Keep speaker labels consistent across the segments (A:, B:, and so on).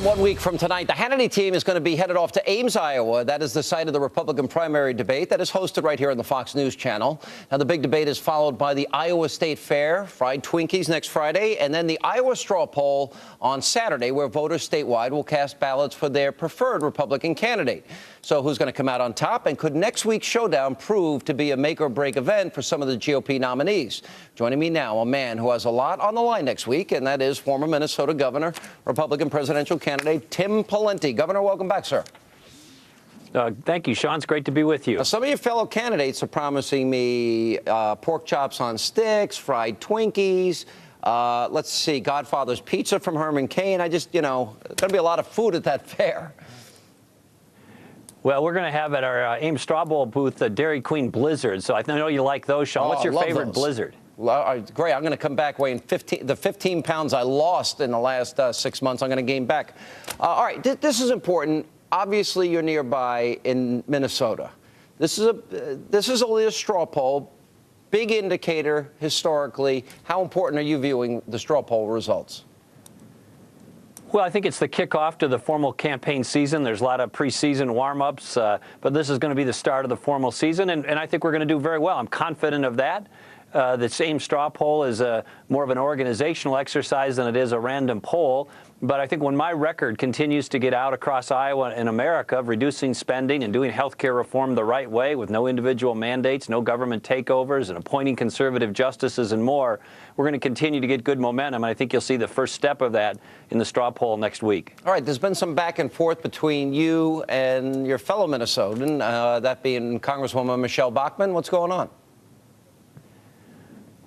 A: And 1 week from tonight, the Hannity team is going to be headed off to Ames, Iowa. That is the site of the Republican primary debate that is hosted right here on the Fox News channel. Now, the big debate is followed by the Iowa State Fair, fried Twinkies next Friday, and then the Iowa straw poll on Saturday, where voters statewide will cast ballots for their preferred Republican candidate. So who's going to come out on top, and could next week's showdown prove to be a make-or-break event for some of the GOP nominees? Joining me now, a man who has a lot on the line next week, and that is former Minnesota Governor, Republican presidential candidate Tim Pawlenty. Governor, welcome back, sir.
B: Thank you, Sean. It's great to be with you.
A: Now, some of your fellow candidates are promising me pork chops on sticks, fried Twinkies, let's see, Godfather's Pizza from Herman Cain. There's going to be a lot of food at that fair.
B: Well, we're going to have at our Ames Straw Bowl booth a Dairy Queen Blizzard. So I know you like those, Sean. What's your favorite Blizzard?
A: Well, great. I'm going to come back weighing 15 pounds I lost in the last 6 months. I'm going to gain back. All right. This is important. Obviously, you're nearby in Minnesota. This is only a straw poll. Big indicator historically. How important are you viewing the straw poll results?
B: Well, I think it's the kickoff to the formal campaign season. There's a lot of preseason warm-ups, but this is going to be the start of the formal season, and I think we're going to do very well. I'm confident of that. The same straw poll is more of an organizational exercise than it is a random poll. But I think when my record continues to get out across Iowa and America of reducing spending and doing health care reform the right way with no individual mandates, no government takeovers, and appointing conservative justices and more, we're going to continue to get good momentum. And I think you'll see the first step of that in the straw poll next week. All
A: right. There's been some back and forth between you and your fellow Minnesotan, that being Congresswoman Michelle Bachmann. What's going on?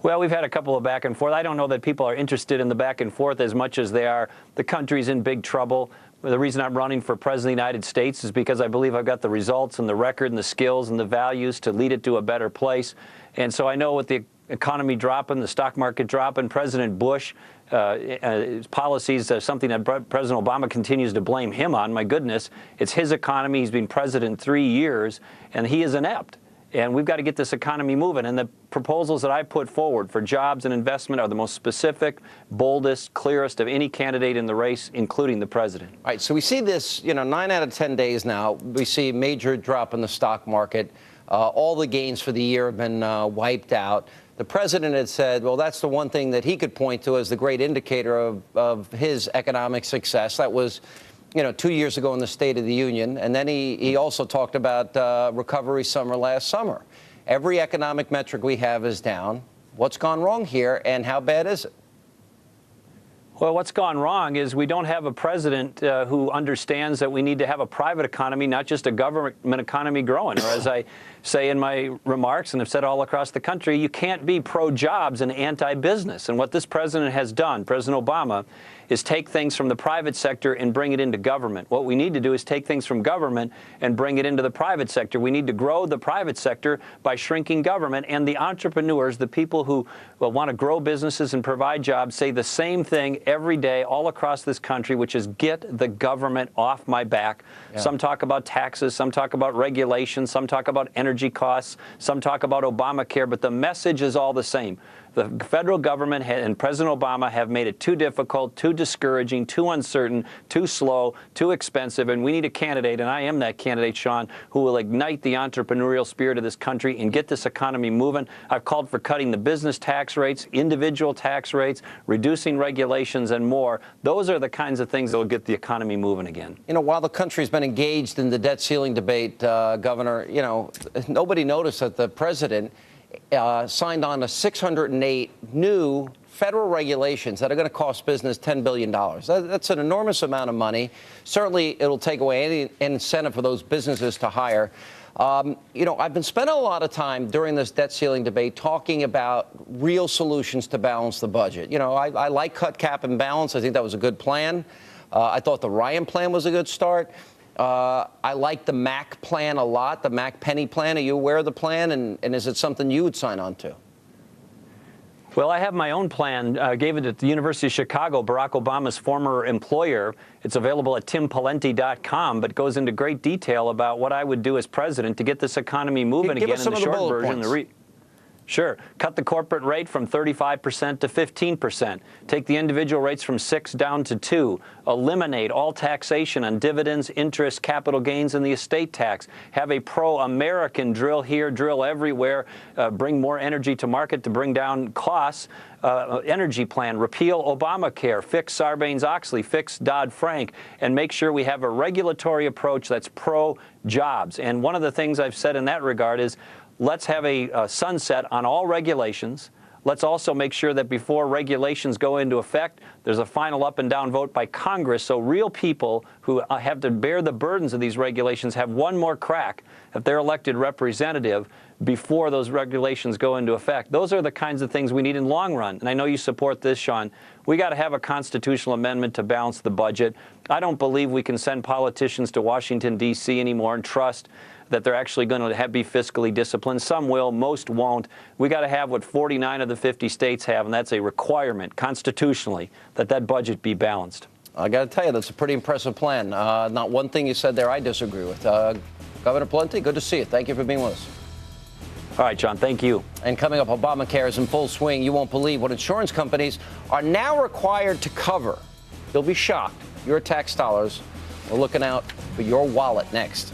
B: Well, we've had a couple of back and forth. I don't know that people are interested in the back and forth as much as they are. The country's in big trouble. The reason I'm running for president of the United States is because I believe I've got the results and the record and the skills and the values to lead it to a better place. And so I know with the economy dropping, the stock market dropping, President Bush, policies, something that President Obama continues to blame him on. My goodness, it's his economy. He's been president 3 years, and he is inept. And we've got to get this economy moving. And the proposals that I put forward for jobs and investment are the most specific, boldest, clearest of any candidate in the race, including the president.
A: All right. So we see this, 9 out of 10 days now. We see a major drop in the stock market. All the gains for the year have been wiped out. The president had said, well, that's the one thing that he could point to as the great indicator of his economic success. That was 2 years ago in the State of the Union. And then he also talked about recovery summer last summer. Every economic metric we have is down. What's gone wrong here, and how bad is it?
B: Well, what's gone wrong is we don't have a president who understands that we need to have a private economy, not just a government economy growing. Or as I say in my remarks and have said all across the country, you can't be pro-jobs and anti-business. And what this president has done, President Obama, is take things from the private sector and bring it into government. What we need to do is take things from government and bring it into the private sector. We need to grow the private sector by shrinking government. And the entrepreneurs, the people who want to grow businesses and provide jobs, say the same thing every day all across this country, which is get the government off my back. Yeah. Some talk about taxes, some talk about regulations, some talk about energy costs, some talk about Obamacare, but the message is all the same. The federal government and President Obama have made it too difficult, too discouraging, too uncertain, too slow, too expensive, and we need a candidate, and I am that candidate, Sean, who will ignite the entrepreneurial spirit of this country and get this economy moving. I've called for cutting the business tax rates, individual tax rates, reducing regulations, and more. Those are the kinds of things that will get the economy moving again.
A: While the country's been engaged in the debt ceiling debate, Governor, nobody noticed that the president signed on to 608 new federal regulations that are going to cost business $10 billion. That's an enormous amount of money. Certainly, it'll take away any incentive for those businesses to hire. I've been spending a lot of time during this debt ceiling debate talking about real solutions to balance the budget. I like cut, cap, and balance. I think that was a good plan. I thought the Ryan plan was a good start. I like the Mac plan a lot, the Mac Penny plan. Are you aware of the plan, and is it something you would sign on to?
B: Well, I have my own plan. Gave it at the University of Chicago, Barack Obama's former employer. It's available at timpawlenty.com, but goes into great detail about what I would do as president to get this economy moving again in the short version. Sure. Cut the corporate rate from 35% to 15%. Take the individual rates from 6 down to 2. Eliminate all taxation on dividends, interest, capital gains, and the estate tax. Have a pro-American drill here, drill everywhere. Bring more energy to market to bring down costs. Energy plan. Repeal Obamacare. Fix Sarbanes-Oxley. Fix Dodd-Frank. And make sure we have a regulatory approach that's pro-jobs. And one of the things I've said in that regard is, let's have a sunset on all regulations. Let's also make sure that before regulations go into effect, there's a final up and down vote by Congress, so real people who have to bear the burdens of these regulations have one more crack at their elected representative before those regulations go into effect. Those are the kinds of things we need in the long run. And I know you support this, Sean. We got to have a constitutional amendment to balance the budget. I don't believe we can send politicians to Washington, D.C. anymore and trust that they're actually going to be fiscally disciplined. Some will, most won't. We got to have what 49 of the 50 states have, and that's a requirement constitutionally that that budget be balanced.
A: I got to tell you, that's a pretty impressive plan. Not one thing you said there I disagree with. Governor Pawlenty, good to see you. Thank you for being with us.
B: All right, John, thank you.
A: And coming up, Obamacare is in full swing. You won't believe what insurance companies are now required to cover. You'll be shocked. Your tax dollars are looking out for your wallet next.